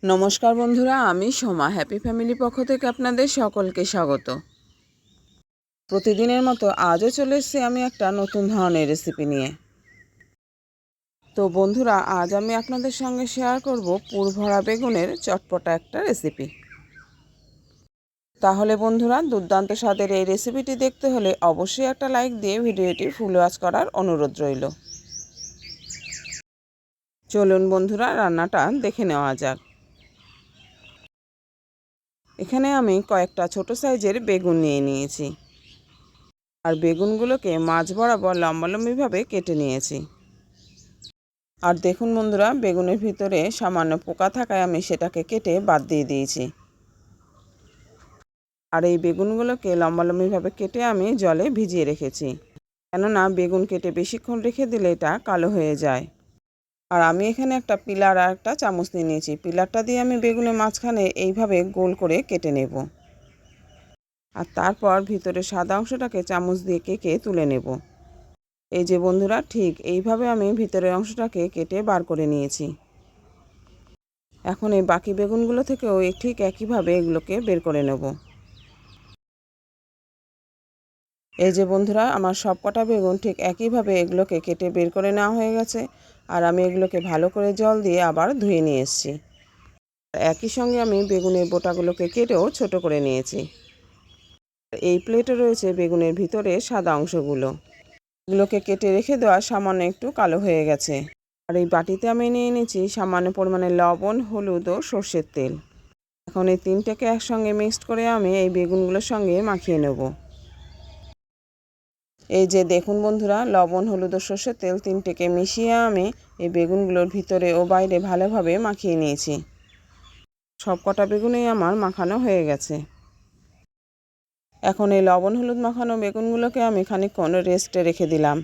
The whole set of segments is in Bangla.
নমস্কার বন্ধুরা, আমি সোমা হ্যাপি ফ্যামিলি পক্ষ থেকে আপনাদের সকলকে স্বাগত। প্রতিদিনের মতো আজও চলে এসেছি আমি একটা নতুন ধরনের রেসিপি নিয়ে। তো বন্ধুরা, আজ আমি আপনাদের সঙ্গে শেয়ার করব পুরভরা বেগুনের চটপটা একটা রেসিপি। তাহলে বন্ধুরা, দুর্দান্ত স্বাদের এই রেসিপিটি দেখতে হলে অবশ্যই একটা লাইক দিয়ে ভিডিওটি ফুল ওয়াচ করার অনুরোধ রইল। চলুন বন্ধুরা, রান্নাটা দেখে নেওয়া যাক। এখানে আমি কয়েকটা ছোট সাইজের বেগুন নিয়ে নিয়েছি, আর বেগুনগুলোকে মাঝ বরাবর লম্বালম্বিভাবে কেটে নিয়েছি। আর দেখুন বন্ধুরা, বেগুনের ভিতরে সামান্য পোকা থাকায় আমি সেটাকে কেটে বাদ দিয়ে দিয়েছি। আর এই বেগুনগুলোকে লম্বালম্বিভাবে কেটে আমি জলে ভিজিয়ে রেখেছি, কেননা বেগুন কেটে বেশিক্ষণ রেখে দিলে এটা কালো হয়ে যায়। আর আমি এখানে একটা পিলার আর একটা চামচ নিয়ে নিয়েছি। পিলারটা দিয়ে আমি বেগুনের মাঝখানে এইভাবে গোল করে কেটে নেব, আর তারপর ভিতরে সাদা অংশটাকে চামচ দিয়ে কেটে তুলে নেব। এই যে বন্ধুরা, ঠিক এইভাবে আমি ভিতরের অংশটাকে কেটে বার করে নিয়েছি। এখন এই বাকি বেগুনগুলো থেকেও ঠিক একইভাবে এগুলোকে বের করে নেব। এই যে বন্ধুরা, আমার সব কটা বেগুন ঠিক একইভাবে এগুলোকে কেটে বের করে নেওয়া হয়ে গেছে। আর আমি এগুলোকে ভালো করে জল দিয়ে আবার ধুয়ে নিয়ে এসেছি। একই সঙ্গে আমি বেগুনের বোটাগুলোকে কেটেও ছোট করে নিয়েছি। এই প্লেটে রয়েছে বেগুনের ভিতরে সাদা অংশগুলো, এগুলোকে কেটে রেখে দেওয়া সামান্য একটু কালো হয়ে গেছে। আর এই বাটিতে আমি নিয়ে নিয়েছি সামান্য পরিমাণে লবণ, হলুদ ও সর্ষের তেল। এখন এই তিনটাকে একসঙ্গে মিক্সড করে আমি এই বেগুনগুলোর সঙ্গে মাখিয়ে নেব। এই যে দেখুন বন্ধুরা, লবণ, হলুদ ও সর্ষের তেল তিনটেকে মিশিয়ে আমি এই বেগুনগুলোর ভিতরে ও বাইরে ভালোভাবে মাখিয়ে নিয়েছি। সব কটা বেগুনই আমার মাখানো হয়ে গেছে। এখন এই লবণ হলুদ মাখানো বেগুনগুলোকে আমি খানিকক্ষণ রেস্টে রেখে দিলাম।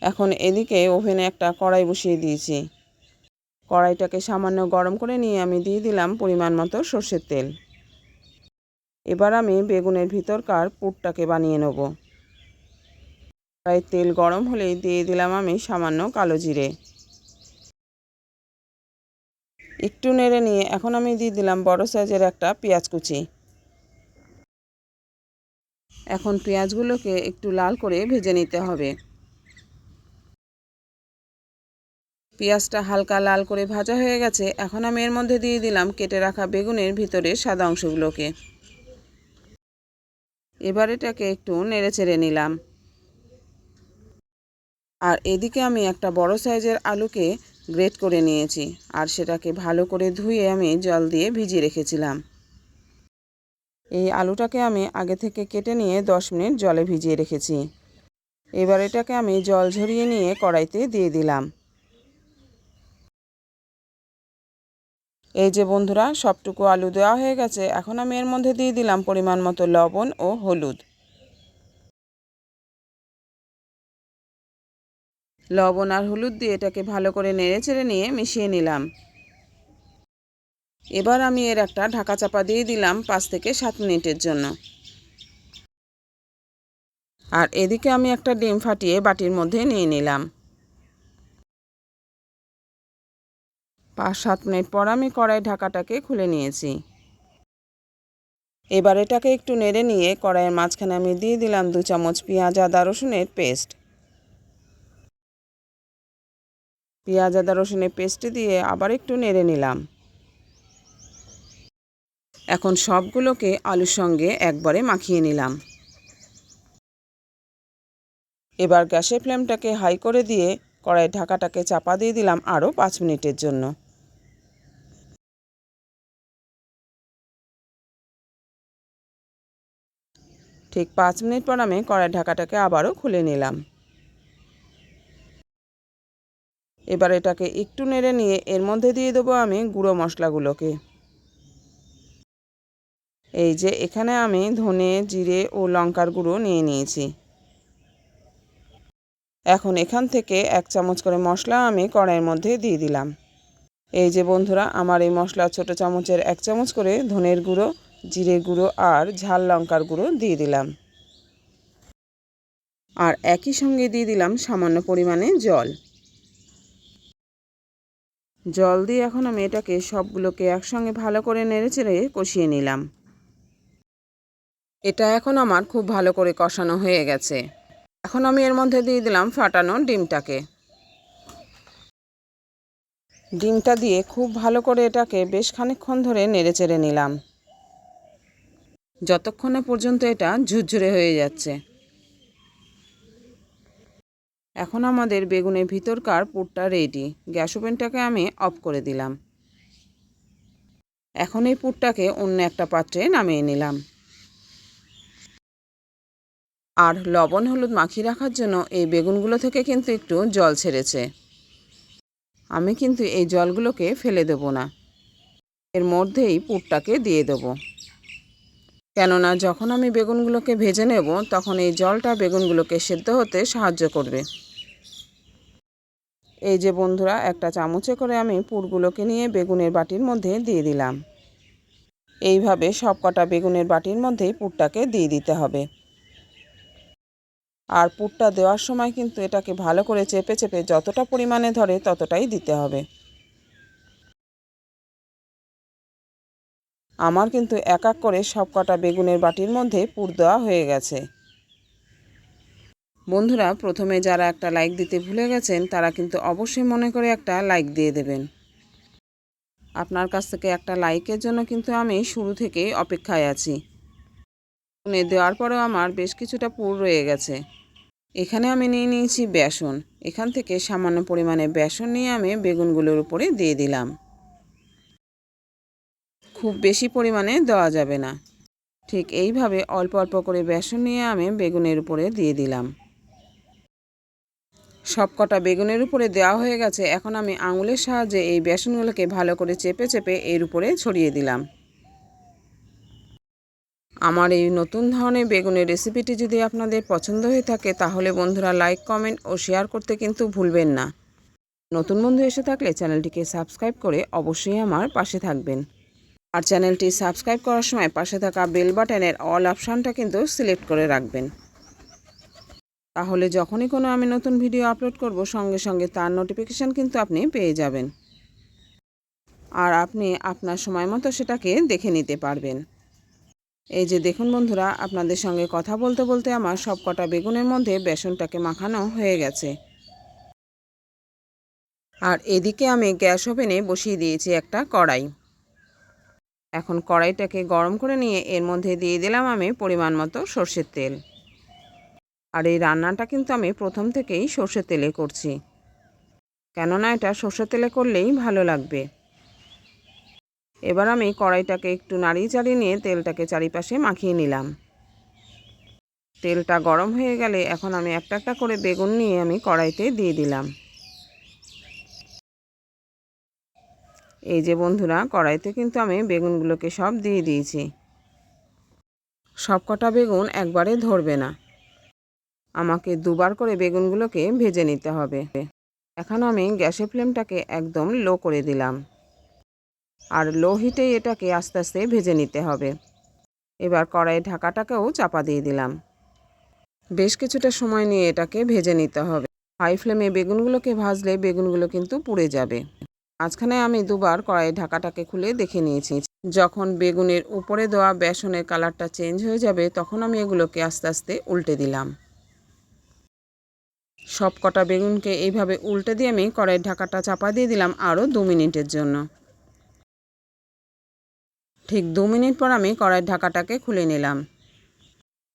এখন এদিকে ওভেনে একটা কড়াই বসিয়ে দিয়েছি। কড়াইটাকে সামান্য গরম করে নিয়ে আমি দিয়ে দিলাম পরিমাণ মতো সর্ষের তেল। এবার আমি বেগুনের ভিতরকার পুরটাকে বানিয়ে নেব। কড়াইয়ের তেল গরম হলেই দিয়ে দিলাম আমি সামান্য কালো জিরে। একটু নেড়ে নিয়ে এখন আমি দিয়ে দিলাম বড় সাইজের একটা পেঁয়াজ কুচি। এখন পেঁয়াজগুলোকে একটু লাল করে ভেজে নিতে হবে। পেঁয়াজটা হালকা লাল করে ভাজা হয়ে গেছে। এখন আমি এর মধ্যে দিয়ে দিলাম কেটে রাখা বেগুনের ভিতরে সাদা অংশগুলোকে। এবার এটাকে একটু নেড়ে চেড়ে নিলাম। আর এদিকে আমি একটা বড় সাইজের আলুকে গ্রেট করে নিয়েছি, আর সেটাকে ভালো করে ধুয়ে আমি জল দিয়ে ভিজিয়ে রেখেছিলাম। এই আলুটাকে আমি আগে থেকে কেটে নিয়ে 10 মিনিট জলে ভিজিয়ে রেখেছি। এবার এটাকে আমি জল ঝরিয়ে নিয়ে কড়াইতে দিয়ে দিলাম। এই যে বন্ধুরা, সবটুকু আলু দেওয়া হয়ে গেছে। এখন আমি এর মধ্যে দিয়ে দিলাম পরিমাণ মতো লবণ ও হলুদ। লবণ আর হলুদ দিয়ে এটাকে ভালো করে নেড়ে চেড়ে নিয়ে মিশিয়ে নিলাম। এবার আমি এর একটা ঢাকা চাপা দিয়ে দিলাম 5 থেকে 7 মিনিটের জন্য। আর এদিকে আমি একটা ডিম ফাটিয়ে বাটির মধ্যে নিয়ে নিলাম। 5-7 মিনিট পর আমি কড়াই ঢাকাটাকে খুলে নিয়েছি। এবার এটাকে একটু নেড়ে নিয়ে কড়াইয়ের মাঝখানে আমি দিয়ে দিলাম 2 চামচ পেঁয়াজ আদা রসুনের পেস্ট। পেঁয়াজ আদা রসুনের পেস্ট দিয়ে আবার একটু নেড়ে নিলাম। এখন সবগুলোকে আলুর সঙ্গে একবারে মাখিয়ে নিলাম। এবার গ্যাসের ফ্লেমটাকে হাই করে দিয়ে কড়াইয়ের ঢাকাটাকে চাপা দিয়ে দিলাম আরও 5 মিনিটের জন্য। ঠিক 5 মিনিট পর আমি কড়াইয়ের ঢাকাটাকে আবারও খুলে নিলাম। এবার এটাকে একটু নেড়ে নিয়ে এর মধ্যে দিয়ে দেবো আমি গুঁড়ো মশলাগুলোকে। এই যে এখানে আমি ধনে, জিরে ও লঙ্কার গুঁড়ো নিয়ে নিয়েছি। এখন এখান থেকে 1 চামচ করে মশলা আমি কড়াইয়ের মধ্যে দিয়ে দিলাম। এই যে বন্ধুরা, আমার এই মশলা ছোট চামচের 1 চামচ করে ধনের গুঁড়ো, জিরে গুঁড়ো আর ঝাল লঙ্কার গুঁড়ো দিয়ে দিলাম। আর একই সঙ্গে দিয়ে দিলাম সামান্য পরিমাণে জল। জল দিয়ে এখন আমি এটাকে সবগুলোকে একসঙ্গে ভালো করে নেড়েচেড়ে কষিয়ে নিলাম। এটা এখন আমার খুব ভালো করে কষানো হয়ে গেছে। এখন আমি এর মধ্যে দিয়ে দিলাম ফাটানো ডিমটাকে। ডিমটা দিয়ে খুব ভালো করে এটাকে বেশ খানিকক্ষণ ধরে নেড়েচেড়ে নিলাম, যতক্ষণে পর্যন্ত এটা ঝুরঝুরে হয়ে যাচ্ছে। এখন আমাদের বেগুনের ভিতরকার পুরটা রেডি। গ্যাস ওভেনটাকে আমি অফ করে দিলাম। এখন এই পুরটাকে অন্য একটা পাত্রে নামিয়ে নিলাম। আর লবণ হলুদ মাখিয়ে রাখার জন্য এই বেগুনগুলো থেকে কিন্তু একটু জল ছেড়েছে। আমি কিন্তু এই জলগুলোকে ফেলে দেব না, এর মধ্যেই পুরটাকে দিয়ে দেব। কেননা যখন আমি বেগুনগুলোকে ভেজে নেব তখন এই জলটা বেগুনগুলোকে সেদ্ধ হতে সাহায্য করবে। এই যে বন্ধুরা, একটা চামচে করে আমি পুরগুলোকে নিয়ে বেগুনের বাটির মধ্যে দিয়ে দিলাম। এইভাবে সবকটা বেগুনের বাটির মধ্যেই পুরটাকে দিয়ে দিতে হবে। আর পুরটা দেওয়ার সময় কিন্তু এটাকে ভালো করে চেপে চেপে যতটা পরিমাণে ধরে ততটাই দিতে হবে। আমার কিন্তু এক এক করে সবকটা বেগুনের বাটির মধ্যে পুর দেওয়া হয়ে গেছে। বন্ধুরা, প্রথমে যারা একটা লাইক দিতে ভুলে গেছেন তারা কিন্তু অবশ্যই মনে করে একটা লাইক দিয়ে দেবেন। আপনার কাছ থেকে একটা লাইকের জন্য কিন্তু আমি শুরু থেকেই অপেক্ষায় আছি। দেওয়ার পরেও আমার বেশ কিছুটা পুর রয়ে গেছে। এখানে আমি নিয়ে নিয়েছি বেসন। এখান থেকে সামান্য পরিমাণে বেসন নিয়ে আমি বেগুনগুলোর উপরে দিয়ে দিলাম। খুব বেশি পরিমাণে দেওয়া যাবে না। ঠিক এইভাবে অল্প অল্প করে বেসন নিয়ে আমি বেগুনের উপরে দিয়ে দিলাম। সবকটা বেগুনের উপরে দেওয়া হয়ে গেছে। এখন আমি আঙুলের সাহায্যে এই বেসনগুলোকে ভালো করে চেপে চেপে এর উপরে ছড়িয়ে দিলাম। আমার এই নতুন ধরনের বেগুনের রেসিপিটি যদি আপনাদের পছন্দ হয়ে থাকে তাহলে বন্ধুরা লাইক, কমেন্ট ও শেয়ার করতে কিন্তু ভুলবেন না। নতুন বন্ধু এসে থাকলে চ্যানেলটিকে সাবস্ক্রাইব করে অবশ্যই আমার পাশে থাকবেন। আর চ্যানেলটি সাবস্ক্রাইব করার সময় পাশে থাকা বেল বাটনের অল অপশানটা কিন্তু সিলেক্ট করে রাখবেন। তাহলে যখনই কোনো আমি নতুন ভিডিও আপলোড করব সঙ্গে সঙ্গে তার নোটিফিকেশান কিন্তু আপনি পেয়ে যাবেন। আর আপনি আপনার সময় মতো সেটাকে দেখে নিতে পারবেন। এই যে দেখুন বন্ধুরা, আপনাদের সঙ্গে কথা বলতে বলতে আমার সবকটা বেগুনের মধ্যে বেসনটাকে মাখানো হয়ে গেছে। আর এদিকে আমি গ্যাস ওভেনে বসিয়ে দিয়েছি একটা কড়াই। এখন কড়াইটাকে গরম করে নিয়ে এর মধ্যে দিয়ে দিলাম আমি পরিমাণ মতো সর্ষের তেল। আর এই রান্নাটা কিন্তু আমি প্রথম থেকেই সর্ষের তেলে করছি, কেননা এটা সর্ষের তেলে করলেই ভালো লাগবে। এবার আমি কড়াইটাকে একটু নাড়িয়ে চাড়িয়ে নিয়ে তেলটাকে চারিপাশে মাখিয়ে নিলাম। তেলটা গরম হয়ে গেলে এখন আমি একটা একটা করে বেগুন নিয়ে আমি কড়াইতে দিয়ে দিলাম। এই যে বন্ধুরা, কড়াইতে কিন্তু আমি বেগুনগুলোকে সব দিয়ে দিয়েছি। সবকটা বেগুন একবারে ধরবে না, আমাকে দুবার করে বেগুনগুলোকে ভেজে নিতে হবে। এখন আমি গ্যাসের ফ্লেমটাকে একদম লো করে দিলাম। আর লো হিটেই এটাকে আস্তে আস্তে ভেজে নিতে হবে। এবার কড়াইয়ের ঢাকাটাকেও চাপা দিয়ে দিলাম। বেশ কিছুটা সময় নিয়ে এটাকে ভেজে নিতে হবে। হাই ফ্লেমে বেগুনগুলোকে ভাজলে বেগুনগুলো কিন্তু পুড়ে যাবে। মাঝখানে আমি দুবার কড়াইয়ের ঢাকাটাকে খুলে দেখে নিয়েছি। যখন বেগুনের উপরে দেওয়া বেসনের কালারটা চেঞ্জ হয়ে যাবে তখন আমি এগুলোকে আস্তে আস্তে উল্টে দিলাম। সব কটা বেগুনকে এইভাবে উল্টে দিয়ে আমি কড়াইয়ের ঢাকাটা চাপা দিয়ে দিলাম আরও 2 মিনিটের জন্য। ঠিক 2 মিনিট পর আমি কড়াইয়ের ঢাকাটাকে খুলে নিলাম।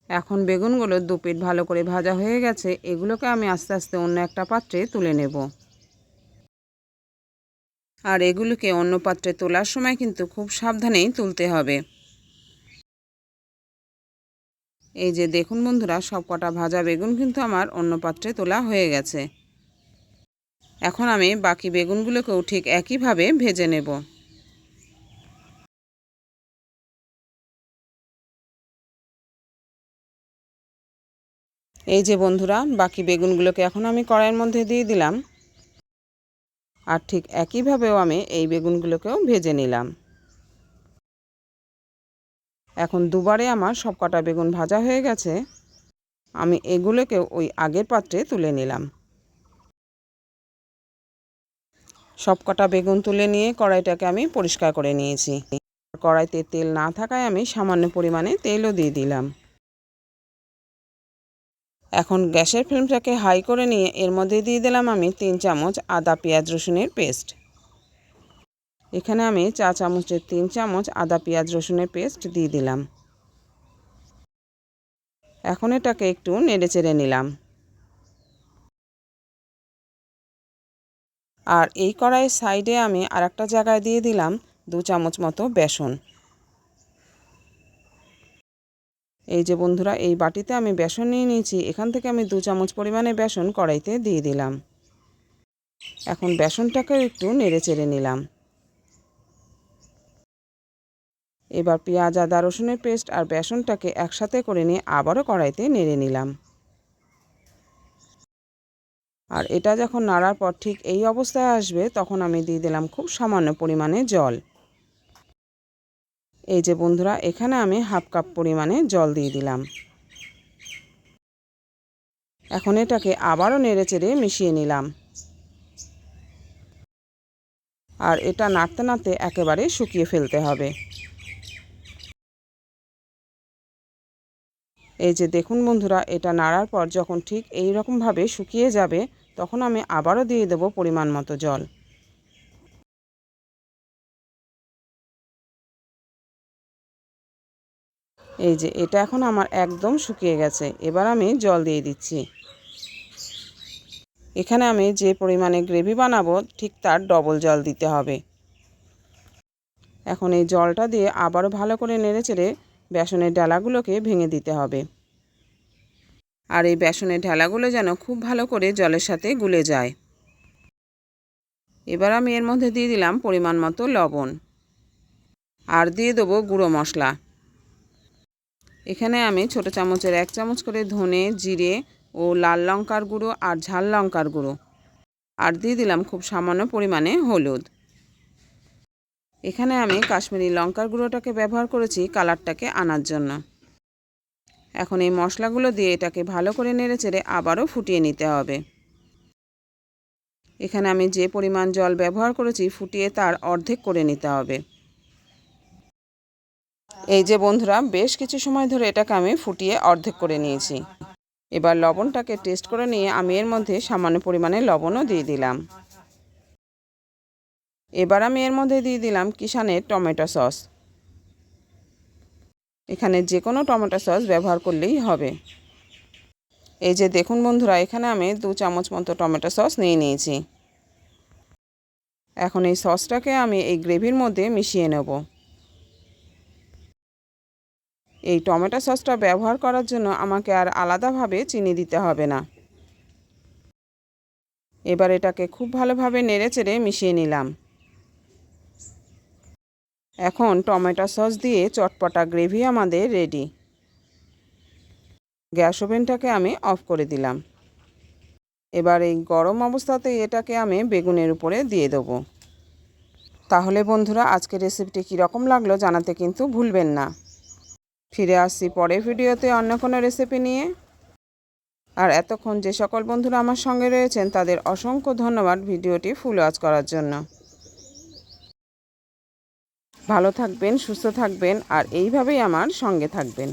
এখন বেগুনগুলো দুপিঠ ভালো করে ভাজা হয়ে গেছে। এগুলোকে আমি আস্তে আস্তে অন্য একটা পাত্রে তুলে নেব। আর এগুলোকে অন্য পাত্রে তোলার সময় কিন্তু খুব সাবধানেই তুলতে হবে। এই যে দেখুন বন্ধুরা, সবকটা ভাজা বেগুন কিন্তু আমার অন্য পাত্রে তোলা হয়ে গেছে। এখন আমি বাকি বেগুনগুলোকেও ঠিক একইভাবে ভেজে নেব। এই যে বন্ধুরা, বাকি বেগুনগুলোকে এখন আমি কড়াইয়ের মধ্যে দিয়ে দিলাম। আর ঠিক একইভাবেও আমি এই বেগুনগুলোকেও ভেজে নিলাম। এখন দুবারে আমার সবকটা বেগুন ভাজা হয়ে গেছে। আমি এগুলোকেও ওই আগের পাত্রে তুলে নিলাম। সব কটা বেগুন তুলে নিয়ে কড়াইটাকে আমি পরিষ্কার করে নিয়েছি। কড়াইতে তেল না থাকায় আমি সামান্য পরিমাণে তেলও দিয়ে দিলাম। এখন গ্যাসের ফ্লেমটাকে হাই করে নিয়ে এর মধ্যে দিয়ে দিলাম আমি 3 চামচ আদা পেঁয়াজ রসুনের পেস্ট। এখানে আমি চা চামচের 3 চামচ আদা পেঁয়াজ রসুনের পেস্ট দিয়ে দিলাম। এখন এটাকে একটু নেড়েচেড়ে নিলাম। আর এই কড়াইয়ের সাইডে আমি আরেকটা জায়গায় দিয়ে দিলাম 2 চামচ মতো বেসন। এই যে বন্ধুরা, এই বাটিতে আমি বেসন নিয়ে নিয়েছি, এখান থেকে আমি 2 চামচ পরিমাণে বেসন কড়াইতে দিয়ে দিলাম। এখন বেসনটাকেও একটু নেড়েচেড়ে নিলাম। এবার পেঁয়াজ আদা রসুনের পেস্ট আর বেসনটাকে একসাথে করে নিয়ে আবারও কড়াইতে নেড়ে নিলাম। আর এটা যখন নাড়ার পর ঠিক এই অবস্থায় আসবে তখন আমি দিয়ে দিলাম খুব সামান্য পরিমাণে জল। এই যে বন্ধুরা, এখানে আমি হাফ কাপ পরিমাণে জল দিয়ে দিলাম। এখন এটাকে আবারও নেড়েচেড়ে মিশিয়ে নিলাম। আর এটা নাড়তে নাড়তে একেবারে শুকিয়ে ফেলতে হবে। এই যে দেখুন বন্ধুরা, এটা নাড়ার পর যখন ঠিক এই রকমভাবে শুকিয়ে যাবে তখন আমি আবারও দিয়ে দেব পরিমাণ মতো জল। এই যে এটা এখন আমার একদম শুকিয়ে গেছে। এবার আমি জল দিয়ে দিচ্ছি। এখানে আমি যে পরিমাণে গ্রেভি বানাবো ঠিক তার ডবল জল দিতে হবে। এখন এই জলটা দিয়ে আবারও ভালো করে নেড়েচেড়ে বেসনের ডালাগুলোকে ভেঙে দিতে হবে। আর এই বেসনের ঢেলাগুলো যেন খুব ভালো করে জলের সাথে গুলে যায়। এবার আমি এর মধ্যে দিয়ে দিলাম পরিমাণ মতো লবণ আর দিয়ে দেবো গুঁড়ো মশলা। এখানে আমি ছোট চামচের 1 চামচ করে ধনে, জিরে ও লাল লঙ্কার গুঁড়ো আর ঝাল লঙ্কার গুঁড়ো আর দিয়ে দিলাম খুব সামান্য পরিমাণে হলুদ। এখানে আমি কাশ্মীরি লঙ্কার গুঁড়োটাকে ব্যবহার করেছি কালারটাকে আনার জন্য। এখন এই মশলাগুলো দিয়ে এটাকে ভালো করে নেড়েচেড়ে আবারও ফুটিয়ে নিতে হবে। এখানে আমি যে পরিমাণ জল ব্যবহার করেছি ফুটিয়ে তার অর্ধেক করে নিতে হবে। এই যে বন্ধুরা, বেশ কিছু সময় ধরে এটাকে আমি ফুটিয়ে অর্ধেক করে নিয়েছি। এবার লবণটাকে টেস্ট করে নিয়ে আমি এর মধ্যে সামান্য পরিমাণে লবণও দিয়ে দিলাম। এবার আমি এর মধ্যে দিয়ে দিলাম কিষানের টমেটো সস। এখানে যে কোনো টমেটো সস ব্যবহার করলেই হবে। এই যে দেখুন বন্ধুরা, এখানে আমি 2 চামচ মতো টমেটো সস নিয়ে নিয়েছি। এখন এই সসটাকে আমি এই গ্রেভির মধ্যে মিশিয়ে নেব। এই টমেটো সসটা ব্যবহার করার জন্য আমাকে আর আলাদাভাবে চিনি দিতে হবে না। এবার এটাকে খুব ভালোভাবে নেড়েচেড়ে মিশিয়ে নিলাম। এখন টমেটো সস দিয়ে চটপটা গ্রেভি আমাদের রেডি। গ্যাস ওভেনটাকে আমি অফ করে দিলাম। এবার এই গরম অবস্থাতেই এটাকে আমি বেগুনের উপরে দিয়ে দেবো। তাহলে বন্ধুরা, আজকের রেসিপিটি কীরকম লাগলো জানাতে কিন্তু ভুলবেন না। ফিরে আসছি পরের ভিডিওতে অন্য কোনো রেসিপি নিয়ে। আর এতক্ষণ যে সকল বন্ধুরা আমার সঙ্গে রয়েছেন তাদের অসংখ্য ধন্যবাদ ভিডিওটি ফুল ওয়াচ করার জন্য। ভালো থাকবেন, সুস্থ থাকবেন আর এইভাবেই আমার সঙ্গে থাকবেন।